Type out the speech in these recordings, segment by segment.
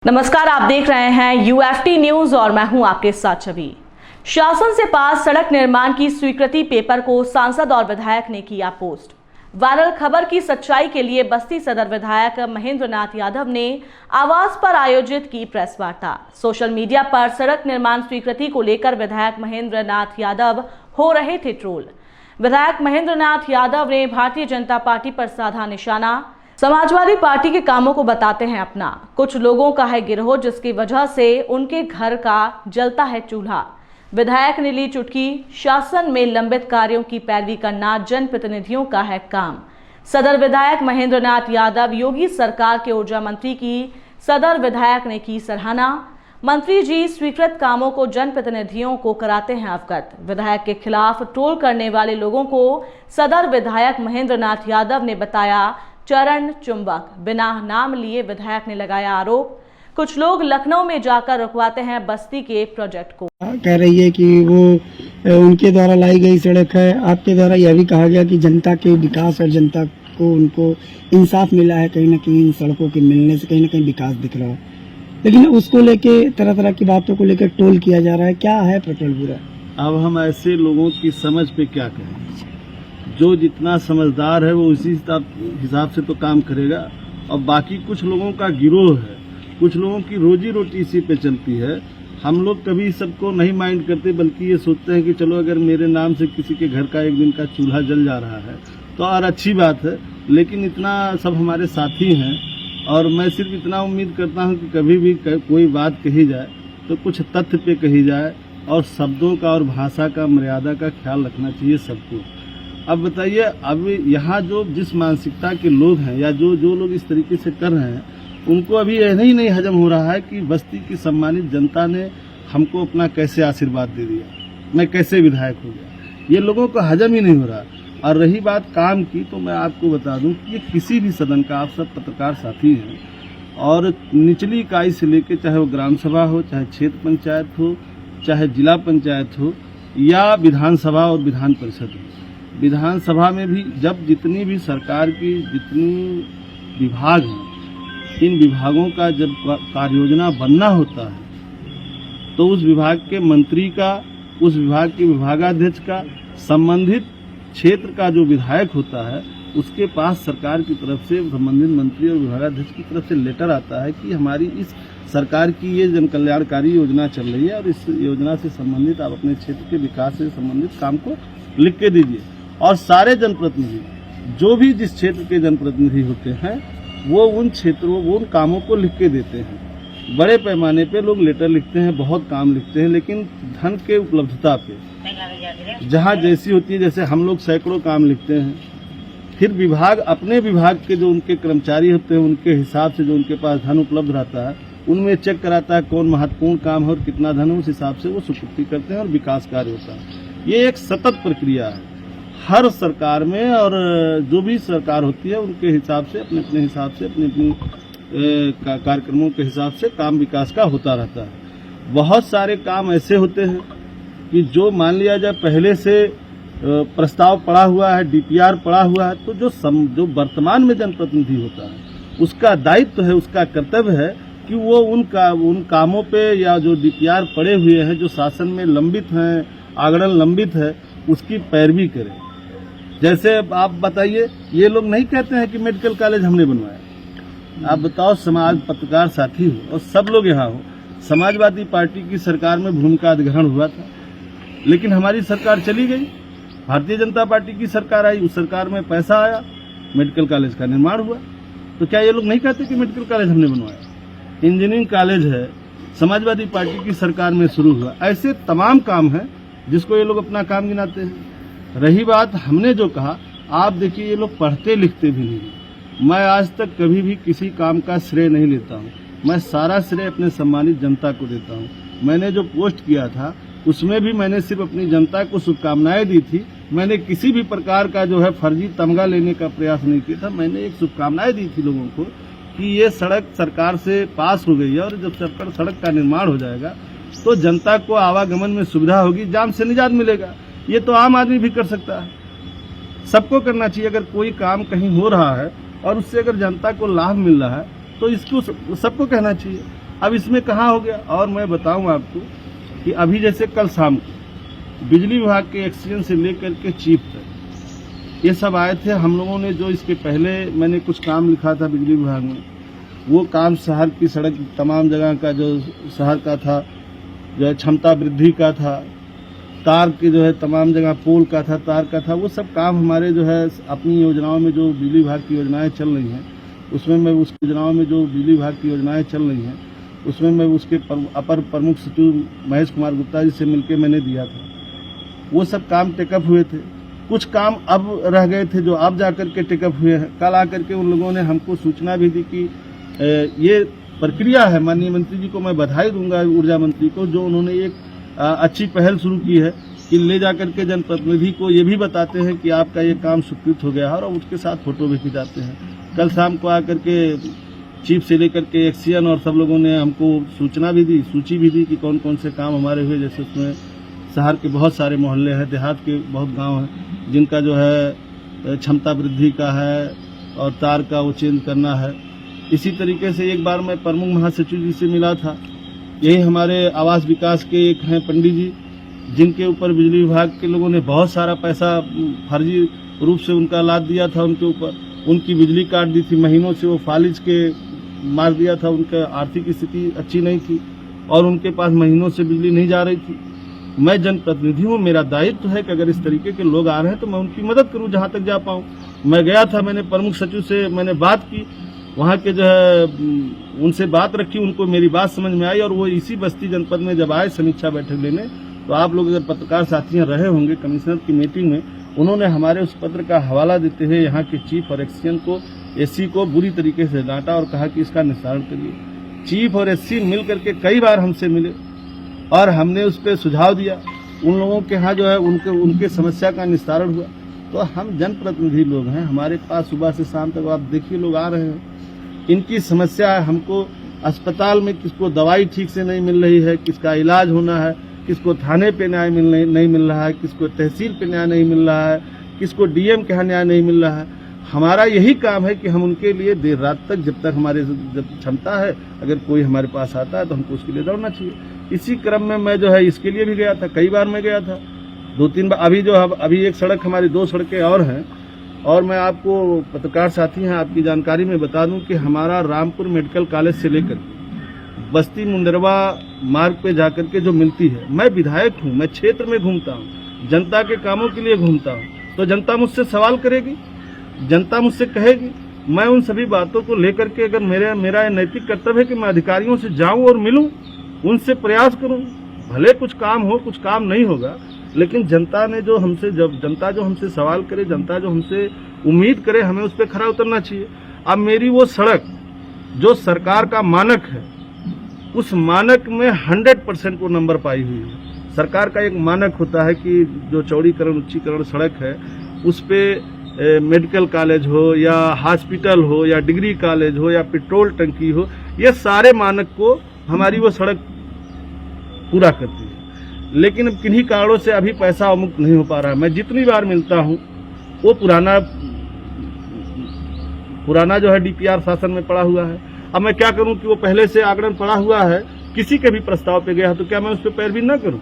नमस्कार, आप देख रहे हैं यूएफटी न्यूज और मैं हूं आपके साथ छवि। शासन से पास सड़क निर्माण की स्वीकृति पेपर को सांसद और विधायक ने किया पोस्ट। वायरल खबर की सच्चाई के लिए बस्ती सदर विधायक महेंद्र नाथ यादव ने आवास पर आयोजित की प्रेस वार्ता। सोशल मीडिया पर सड़क निर्माण स्वीकृति को लेकर विधायक महेंद्र नाथ यादव हो रहे थे ट्रोल। विधायक महेंद्र नाथ यादव ने भारतीय जनता पार्टी पर साधा निशाना। समाजवादी पार्टी के कामों को बताते हैं अपना। कुछ लोगों का है गिरोह जिसकी वजह से उनके घर का जलता है चूल्हा। विधायक ने ली चुटकी, शासन में लंबित कार्यों की पैरवी करना जनप्रतिनिधियों का है काम। सदर विधायक महेंद्र नाथ यादव योगी सरकार के ऊर्जा मंत्री की सदर विधायक ने की सराहना। मंत्री जी स्वीकृत कामों को जनप्रतिनिधियों को कराते हैं अवगत। विधायक के खिलाफ ट्रोल करने वाले लोगों को सदर विधायक महेंद्र नाथ यादव ने बताया चरण चुंबक। बिना नाम लिए विधायक ने लगाया आरोप। कुछ लोग लखनऊ में जाकर रुकवाते हैं बस्ती के प्रोजेक्ट को। कह रही है कि वो उनके द्वारा लाई गई सड़क है। आपके द्वारा यह भी कहा गया कि जनता के विकास और जनता को उनको इंसाफ मिला है। कहीं ना कहीं इन सड़कों के मिलने से कहीं ना कहीं विकास दिख रहा है, लेकिन उसको लेके तरह तरह की बातों को लेकर टोल किया जा रहा है। क्या है प्रटल बुरा? अब हम ऐसे लोगों की समझ पे क्या कहें? जो जितना समझदार है वो उसी हिसाब से तो काम करेगा। और बाकी कुछ लोगों का गिरोह है, कुछ लोगों की रोजी रोटी इसी पे चलती है। हम लोग कभी सबको नहीं माइंड करते, बल्कि ये सोचते हैं कि चलो अगर मेरे नाम से किसी के घर का एक दिन का चूल्हा जल जा रहा है तो और अच्छी बात है। लेकिन इतना सब हमारे साथी हैं और मैं सिर्फ इतना उम्मीद करता हूँ कि कभी भी कोई बात कही जाए तो कुछ तथ्य पे कही जाए और शब्दों का और भाषा का मर्यादा का ख्याल रखना चाहिए सबको। अब बताइए, अब यहाँ जो जिस मानसिकता के लोग हैं या जो लोग इस तरीके से कर रहे हैं, उनको अभी यह नहीं हजम हो रहा है कि बस्ती की सम्मानित जनता ने हमको अपना कैसे आशीर्वाद दे दिया, मैं कैसे विधायक हो गया। ये लोगों को हजम ही नहीं हो रहा। और रही बात काम की, तो मैं आपको बता दूं कि ये किसी भी सदन का, आप सब पत्रकार साथी हैं, और निचली इकाई से लेकर चाहे वो ग्राम सभा हो, चाहे क्षेत्र पंचायत हो, चाहे जिला पंचायत हो या विधानसभा और विधान परिषद हो। विधानसभा में भी जब जितनी भी सरकार की जितनी विभाग हैं, इन विभागों का जब कार्य योजना बनना होता है तो उस विभाग के मंत्री का, उस विभाग के विभागाध्यक्ष का, संबंधित क्षेत्र का जो विधायक होता है, उसके पास सरकार की तरफ से संबंधित मंत्री और विभागाध्यक्ष की तरफ से लेटर आता है कि हमारी इस सरकार की ये जन कल्याणकारी योजना चल रही है और इस योजना से संबंधित आप अपने क्षेत्र के विकास से संबंधित काम को लिख के दीजिए। और सारे जनप्रतिनिधि, जो भी जिस क्षेत्र के जनप्रतिनिधि होते हैं, वो उन क्षेत्रों, वो उन कामों को लिख के देते हैं। बड़े पैमाने पे लोग लेटर लिखते हैं, बहुत काम लिखते हैं, लेकिन धन के उपलब्धता पे जहाँ जैसी होती है, जैसे हम लोग सैकड़ों काम लिखते हैं, फिर विभाग अपने विभाग के जो उनके कर्मचारी होते हैं, उनके हिसाब से जो उनके पास धन उपलब्ध रहता है, उनमें चेक कराता है कौन महत्वपूर्ण काम है और कितना धन है, उस हिसाब से वो स्वीकृति करते हैं और विकास कार्य होता है। ये एक सतत प्रक्रिया है हर सरकार में, और जो भी सरकार होती है उनके हिसाब से, अपने अपने हिसाब से, अपने अपने कार्यक्रमों के हिसाब से काम विकास का होता रहता है। बहुत सारे काम ऐसे होते हैं कि जो मान लिया जाए पहले से प्रस्ताव पड़ा हुआ है, डीपीआर पड़ा हुआ है, तो जो वर्तमान में जनप्रतिनिधि होता है उसका दायित्व है, उसका कर्तव्य है कि वो उन कामों पे या जो डीपीआर पड़े हुए हैं, जो शासन में लंबित हैं, आगड़न लंबित है, उसकी पैरवी करें। जैसे आप बताइए, ये लोग नहीं कहते हैं कि मेडिकल कॉलेज हमने बनवाया। आप बताओ, समाज पत्रकार साथी हो और सब लोग यहाँ हो, समाजवादी पार्टी की सरकार में भूमि का अधिग्रहण हुआ था, लेकिन हमारी सरकार चली गई, भारतीय जनता पार्टी की सरकार आई, उस सरकार में पैसा आया, मेडिकल कॉलेज का निर्माण हुआ। तो क्या ये लोग नहीं कहते कि मेडिकल कॉलेज हमने बनवाया? इंजीनियरिंग कॉलेज है, समाजवादी पार्टी की सरकार में शुरू हुआ। ऐसे तमाम काम है जिसको ये लोग अपना काम गिनाते हैं। रही बात हमने जो कहा, आप देखिए, ये लोग पढ़ते लिखते भी नहीं। मैं आज तक कभी भी किसी काम का श्रेय नहीं लेता हूँ, मैं सारा श्रेय अपने सम्मानित जनता को देता हूँ। मैंने जो पोस्ट किया था उसमें भी मैंने सिर्फ अपनी जनता को शुभकामनाएं दी थी। मैंने किसी भी प्रकार का जो है फर्जी तमगा लेने का प्रयास नहीं किया था। मैंने एक शुभकामनाएं दी थी लोगों को कि ये सड़क सरकार से पास हो गई है और जब सड़क का निर्माण हो जाएगा तो जनता को आवागमन में सुविधा होगी, जाम से निजात मिलेगा। ये तो आम आदमी भी कर सकता है, सबको करना चाहिए। अगर कोई काम कहीं हो रहा है और उससे अगर जनता को लाभ मिल रहा है तो इसको सबको कहना चाहिए। अब इसमें कहाँ हो गया। और मैं बताऊं आपको कि अभी जैसे कल शाम को बिजली विभाग के एक्सीडेंट से लेकर के चीफ तक ये सब आए थे। हम लोगों ने जो इसके पहले मैंने कुछ काम लिखा था बिजली विभाग में, वो काम शहर की सड़क तमाम जगह का जो शहर का था, जो है क्षमता वृद्धि का था, तार के जो है तमाम जगह पोल का था, तार का था, वो सब काम हमारे जो है अपनी योजनाओं में जो बिजली विभाग की योजनाएं चल रही हैं उसमें मैं उस योजनाओं में जो बिजली विभाग की योजनाएं चल रही हैं उसमें मैं उसके अपर प्रमुख सचिव महेश कुमार गुप्ता जी से मिलकर मैंने दिया था। वो सब काम टेकअप हुए थे। कुछ काम अब रह गए थे जो अब जाकर के टेकअप हुए हैं। कल आकर के उन लोगों ने हमको सूचना भी दी कि ये प्रक्रिया है। माननीय मंत्री जी को मैं बधाई दूंगा, ऊर्जा मंत्री को, जो उन्होंने एक अच्छी पहल शुरू की है कि ले जाकर के जनप्रतिनिधि को ये भी बताते हैं कि आपका ये काम स्वीकृत हो गया है और उसके साथ फोटो भी खिंचाते हैं। कल शाम को आकर के चीफ से लेकर के एक्सीएन और सब लोगों ने हमको सूचना भी दी, सूची भी दी कि कौन कौन से काम हमारे हुए। जैसे उसमें शहर के बहुत सारे मोहल्ले हैं, देहात के बहुत गांव हैं जिनका जो है क्षमता वृद्धि का है और तार का वो चेंज करना है। इसी तरीके से एक बार मैं प्रमुख महासचिव जी से मिला था। यही हमारे आवास विकास के एक हैं पंडित जी, जिनके ऊपर बिजली विभाग के लोगों ने बहुत सारा पैसा फर्जी रूप से उनका लाद दिया था। उनके ऊपर उनकी बिजली काट दी थी, महीनों से वो फालिज के मार दिया था। उनका आर्थिक स्थिति अच्छी नहीं थी और उनके पास महीनों से बिजली नहीं जा रही थी। मैं जनप्रतिनिधि हूँ, मेरा दायित्व है कि अगर इस तरीके के लोग आ रहे हैं तो मैं उनकी मदद करूँ जहाँ तक जा पाऊँ। मैं गया था, मैंने प्रमुख सचिव से मैंने बात की, वहाँ के जो है उनसे बात रखी, उनको मेरी बात समझ में आई और वो इसी बस्ती जनपद में जब आए समीक्षा बैठक लेने, तो आप लोग अगर पत्रकार साथियाँ रहे होंगे कमिश्नर की मीटिंग में, उन्होंने हमारे उस पत्र का हवाला देते हुए यहाँ के चीफ और एक्सीएन को, एससी को बुरी तरीके से डांटा और कहा कि इसका निस्तारण करिए। चीफ और एससी मिल करके कई बार हमसे मिले और हमने उस पर सुझाव दिया। उन लोगों के यहाँ जो है उनके समस्या का निस्तारण हुआ। तो हम जनप्रतिनिधि लोग हैं, हमारे पास सुबह से शाम तक आप देखिए लोग आ रहे हैं, इनकी समस्या है। हमको अस्पताल में किसको दवाई ठीक से नहीं मिल रही है, किसका इलाज होना है, किसको थाने पे न्याय नहीं मिल रहा है, किसको तहसील पे न्याय नहीं मिल रहा है, किसको डीएम के यहाँ न्याय नहीं मिल रहा है। हमारा यही काम है कि हम उनके लिए देर रात तक, जब तक हमारे जब क्षमता है, अगर कोई हमारे पास आता है तो हमको उसके लिए दौड़ना चाहिए। इसी क्रम में मैं जो है इसके लिए भी गया था, कई बार मैं गया था, 2-3 बार। अभी एक सड़क, हमारी 2 सड़कें और हैं। और मैं आपको पत्रकार साथी हैं, आपकी जानकारी में बता दूं कि हमारा रामपुर मेडिकल कॉलेज से लेकर बस्ती मुंडरवा मार्ग पे जाकर के जो मिलती है, मैं विधायक हूं, मैं क्षेत्र में घूमता हूं, जनता के कामों के लिए घूमता हूं, तो जनता मुझसे सवाल करेगी, जनता मुझसे कहेगी। मैं उन सभी बातों को लेकर के, अगर मेरा नैतिक कर्तव्य है कि मैं अधिकारियों से जाऊं और मिलूं, उनसे प्रयास करूं। भले कुछ काम हो, कुछ काम नहीं होगा, लेकिन जनता ने जो हमसे, जब जनता जो हमसे सवाल करे, जनता जो हमसे उम्मीद करे, हमें उस पर खरा उतरना चाहिए। अब मेरी वो सड़क जो सरकार का मानक है, उस मानक में 100% को नंबर पाई हुई है। सरकार का एक मानक होता है कि जो चौड़ीकरण उच्चीकरण सड़क है, उस पे मेडिकल कॉलेज हो या हॉस्पिटल हो या डिग्री कॉलेज हो या पेट्रोल टंकी हो, ये सारे मानक को हमारी वो सड़क पूरा करती है। लेकिन अब किन्हीं कारणों से अभी पैसा अमुक्त नहीं हो पा रहा है। मैं जितनी बार मिलता हूँ वो पुराना जो है डीपीआर शासन में पड़ा हुआ है। अब मैं क्या करूं कि वो पहले से आगरण पड़ा हुआ है, किसी के भी प्रस्ताव पे गया तो क्या मैं उस पर पैरवी न करूं?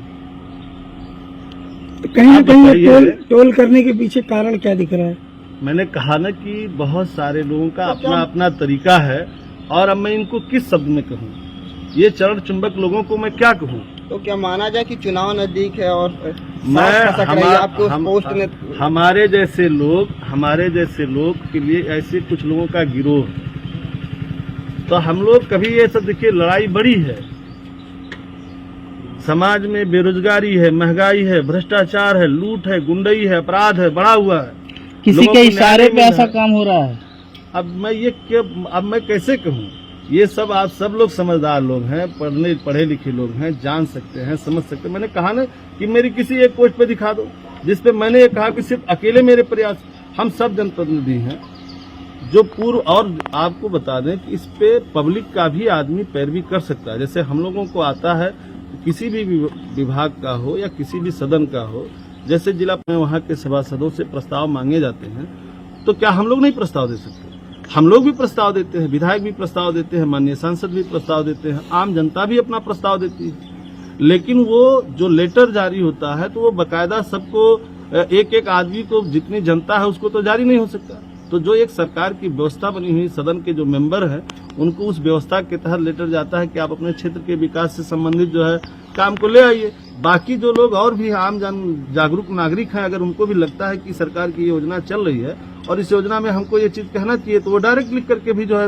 तो कहीं ना कहीं टोल करने के पीछे कारण क्या दिख रहा है? मैंने कहा ना कि बहुत सारे लोगों का अपना अपना तरीका है और अब मैं इनको किस शब्द में कहूँ? ये चरण चुंबक लोगों को मैं क्या कहूँ? तो क्या माना जाए कि चुनाव नजदीक है और हमारे जैसे लोग के लिए ऐसे कुछ लोगों का गिरोह, तो हम लोग कभी ये सब, देखिए लड़ाई बड़ी है, समाज में बेरोजगारी है, महंगाई है, भ्रष्टाचार है, लूट है, गुंडई है, अपराध है, बढ़ा हुआ है। किसी के इशारे पे ऐसा काम हो रहा है। अब मैं कैसे कहूँ? ये सब आप सब लोग समझदार लोग हैं, पढ़े लिखे लोग हैं, जान सकते हैं, समझ सकते हैं। मैंने कहा ना कि मेरी किसी एक पोस्ट पे दिखा दो जिसपे मैंने ये कहा कि सिर्फ अकेले मेरे प्रयास, हम सब जनप्रतिनिधि हैं जो पूर्व। और आपको बता दें कि इस पे पब्लिक का भी आदमी पैरवी कर सकता है। जैसे हम लोगों को आता है किसी भी विभाग का हो या किसी भी सदन का हो, जैसे जिला में वहाँ के सभासदों से प्रस्ताव मांगे जाते हैं, तो क्या हम लोग नहीं प्रस्ताव दे सकते? हम लोग भी प्रस्ताव देते हैं, विधायक भी प्रस्ताव देते हैं, माननीय सांसद भी प्रस्ताव देते हैं, आम जनता भी अपना प्रस्ताव देती है। लेकिन वो जो लेटर जारी होता है तो वो बाकायदा सबको, एक एक आदमी को, जितनी जनता है उसको तो जारी नहीं हो सकता। तो जो एक सरकार की व्यवस्था बनी हुई, सदन के जो मेंबर हैं उनको उस व्यवस्था के तहत लेटर जाता है कि आप अपने क्षेत्र के विकास से संबंधित जो है काम को ले आइए। बाकी जो लोग और भी आम जागरूक नागरिक हैं, अगर उनको भी लगता है कि सरकार की योजना चल रही है और इस योजना में हमको ये चीज कहना चाहिए, तो वो डायरेक्ट लिख करके भी जो है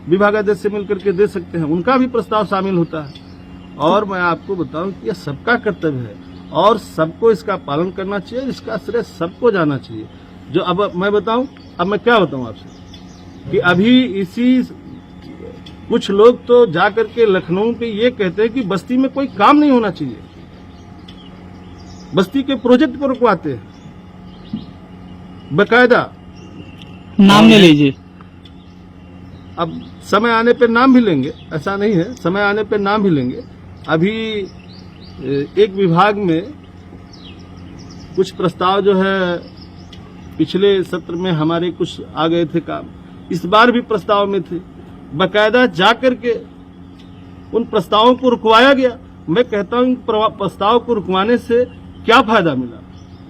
विभागाध्यक्ष से मिल करके दे सकते हैं, उनका भी प्रस्ताव शामिल होता है। और मैं आपको बताऊं कि यह सबका कर्तव्य है और सबको इसका पालन करना चाहिए, इसका श्रेय सबको जाना चाहिए। जो अब मैं बताऊं, अब मैं क्या बताऊं आपसे कि अभी इसी कुछ लोग तो जाकर के लखनऊ पे ये कहते हैं कि बस्ती में कोई काम नहीं होना चाहिए, बस्ती के प्रोजेक्ट को रुकवाते हैं बकायदा। नाम ले लीजिए। अब समय आने पे नाम भी लेंगे, ऐसा नहीं है, समय आने पे नाम भी लेंगे। अभी एक विभाग में कुछ प्रस्ताव जो है पिछले सत्र में हमारे कुछ आ गए थे काम, इस बार भी प्रस्ताव में थे, बकायदा जाकर के उन प्रस्तावों को रुकवाया गया। मैं कहता हूं प्रस्ताव को रुकवाने से क्या फायदा मिला,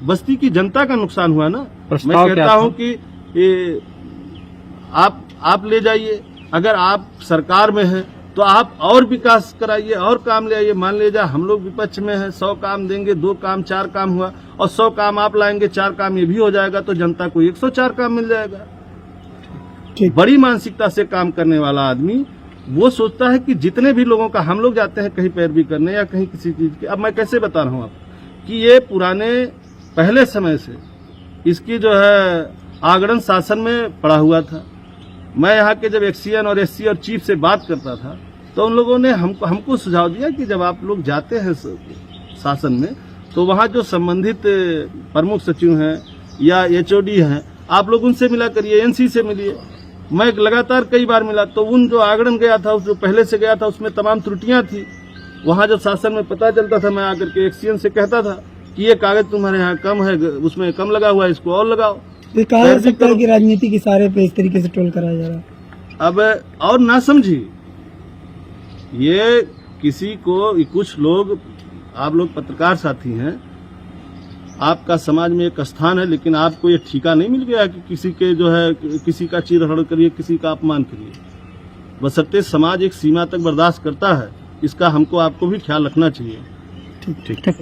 बस्ती की जनता का नुकसान हुआ ना। मैं कहता हूं कि आप ले जाइए, अगर आप सरकार में हैं तो आप और विकास कराइए और काम ले आइए। मान लीजिए हम लोग विपक्ष में हैं, 100 काम देंगे, 2 काम 4 काम हुआ, और 100 काम आप लाएंगे, 4 काम ये भी हो जाएगा, तो जनता को 104 काम मिल जाएगा। बड़ी मानसिकता से काम करने वाला आदमी वो सोचता है कि जितने भी लोगों का, हम लोग जाते हैं कहीं पैरवी करने या कहीं किसी चीज की, अब मैं कैसे बता रहा हूँ आपको कि ये पुराने पहले समय से इसकी जो है आगरण शासन में पड़ा हुआ था। मैं यहाँ के जब एक्सीएन और एससी और चीफ से बात करता था तो उन लोगों ने हमको सुझाव दिया कि जब आप लोग जाते हैं शासन में तो वहाँ जो संबंधित प्रमुख सचिव हैं या एचओडी हैं, आप लोग उनसे मिला करिए, एनसी से मिलिए। मैं लगातार कई बार मिला, तो उन जो आगरण गया था, जो पहले से गया था, उसमें तमाम त्रुटियां थी। वहाँ जब शासन में पता चलता था, मैं आकर के एक्सीएन से कहता था कि ये कागज तुम्हारे यहाँ कम है, उसमें कम लगा हुआ है, इसको और लगाओ। ये कहा जा सकता है कि राजनीति के इशारे पे इस तरीके से ट्रोल कराया जा रहा है। अब और ना समझिए, ये किसी को, कुछ लोग, आप लोग पत्रकार साथी हैं, आपका समाज में एक स्थान है, लेकिन आपको ये ठीका नहीं मिल गया कि किसी के जो है किसी का चीरहरण करिए, किसी का अपमान करिए। बशर्ते समाज एक सीमा तक बर्दाश्त करता है, इसका हमको आपको भी ख्याल रखना चाहिए। ठीक।